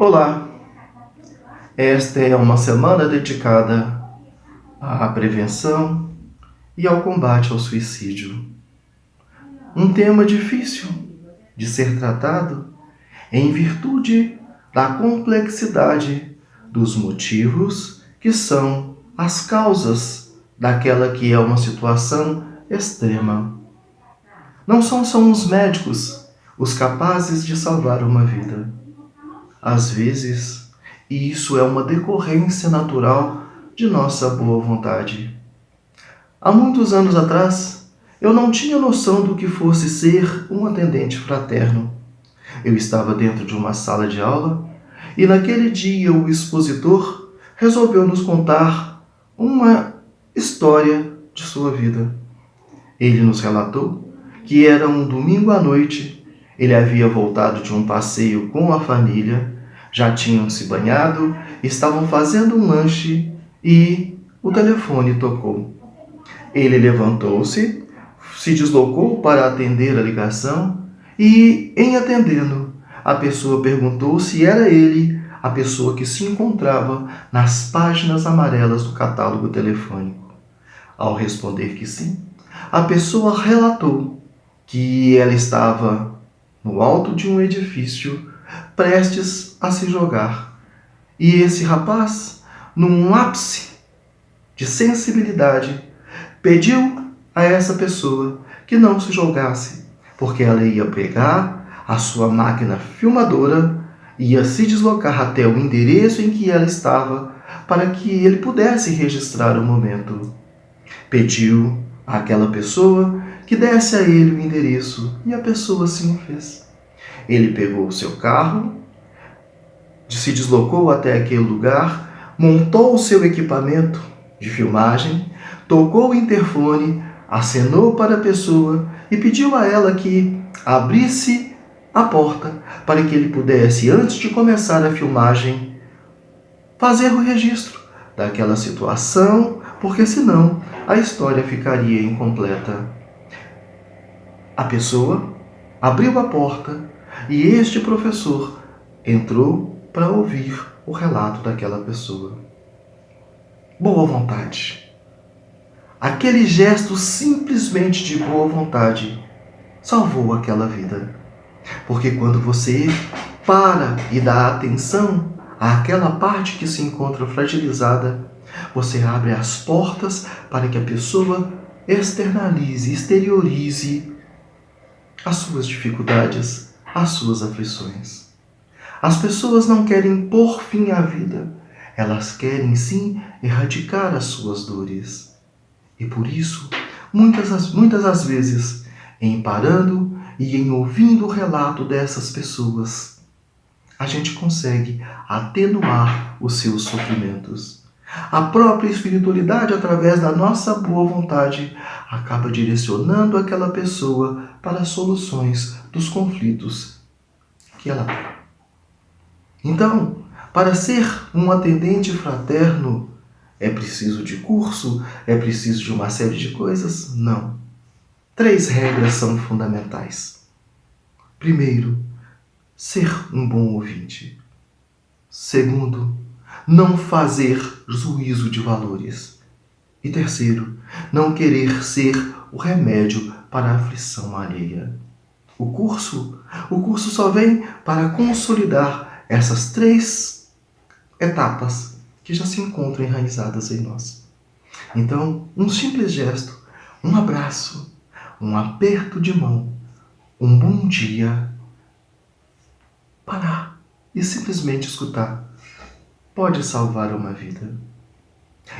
Olá, esta é uma semana dedicada à prevenção e ao combate ao suicídio. Um tema difícil de ser tratado em virtude da complexidade dos motivos que são as causas daquela que é uma situação extrema. Não são só os médicos os capazes de salvar uma vida. Às vezes, isso é uma decorrência natural de nossa boa vontade. Há muitos anos atrás, eu não tinha noção do que fosse ser um atendente fraterno. Eu estava dentro de uma sala de aula e naquele dia o expositor resolveu nos contar uma história de sua vida. Ele nos relatou que era um domingo à noite, ele havia voltado de um passeio com a família, já tinham se banhado, estavam fazendo um lanche e o telefone tocou. Ele levantou-se, se deslocou para atender a ligação e, em atendendo, a pessoa perguntou se era ele a pessoa que se encontrava nas páginas amarelas do catálogo telefônico. Ao responder que sim, a pessoa relatou que ela estava no alto de um edifício, prestes a se jogar. E esse rapaz, num ápice de sensibilidade, pediu a essa pessoa que não se jogasse, porque ela ia pegar a sua máquina filmadora, ia se deslocar até o endereço em que ela estava, para que ele pudesse registrar o momento. Pediu àquela pessoa que desse a ele o endereço, e a pessoa assim o fez. Ele pegou o seu carro, se deslocou até aquele lugar, montou o seu equipamento de filmagem, tocou o interfone, acenou para a pessoa e pediu a ela que abrisse a porta para que ele pudesse, antes de começar a filmagem, fazer o registro daquela situação, porque senão a história ficaria incompleta. A pessoa abriu a porta e este professor entrou para ouvir o relato daquela pessoa. Boa vontade. Aquele gesto simplesmente de boa vontade salvou aquela vida. Porque quando você para e dá atenção àquela parte que se encontra fragilizada, você abre as portas para que a pessoa externalize, exteriorize as suas dificuldades, as suas aflições. As pessoas não querem pôr fim à vida, elas querem sim erradicar as suas dores. E por isso, muitas das vezes, em parando e em ouvindo o relato dessas pessoas, a gente consegue atenuar os seus sofrimentos. A própria espiritualidade, através da nossa boa vontade, acaba direcionando aquela pessoa para as soluções dos conflitos que ela tem. Então, para ser um atendente fraterno, é preciso de curso? É preciso de uma série de coisas? Não. 3 regras são fundamentais. Primeiro, ser um bom ouvinte. Segundo, não fazer juízo de valores. E terceiro, não querer ser o remédio para a aflição alheia. O curso só vem para consolidar essas 3 etapas que já se encontram enraizadas em nós. Então, um simples gesto, um abraço, um aperto de mão, um bom dia, parar e simplesmente escutar, pode salvar uma vida.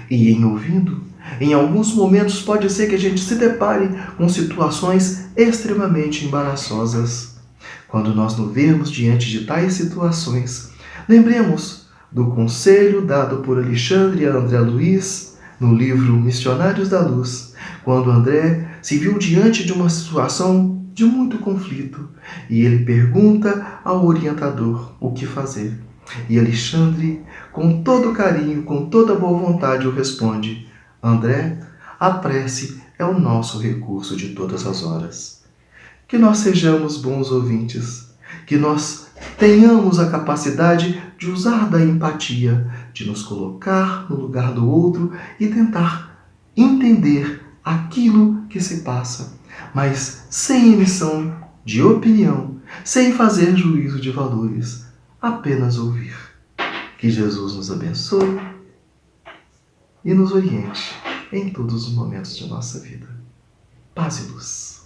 E em ouvindo, em alguns momentos pode ser que a gente se depare com situações extremamente embaraçosas. Quando nós nos vermos diante de tais situações, lembremos do conselho dado por Alexandre a André Luiz no livro Missionários da Luz, quando André se viu diante de uma situação de muito conflito e ele pergunta ao orientador o que fazer. E Alexandre, com todo carinho, com toda boa vontade, o responde: André, a prece é o nosso recurso de todas as horas. Que nós sejamos bons ouvintes, que nós Tenhamos a capacidade de usar da empatia, de nos colocar no lugar do outro e tentar entender aquilo que se passa, mas sem emissão de opinião, sem fazer juízo de valores, apenas ouvir. Que Jesus nos abençoe e nos oriente em todos os momentos de nossa vida. Paz e luz.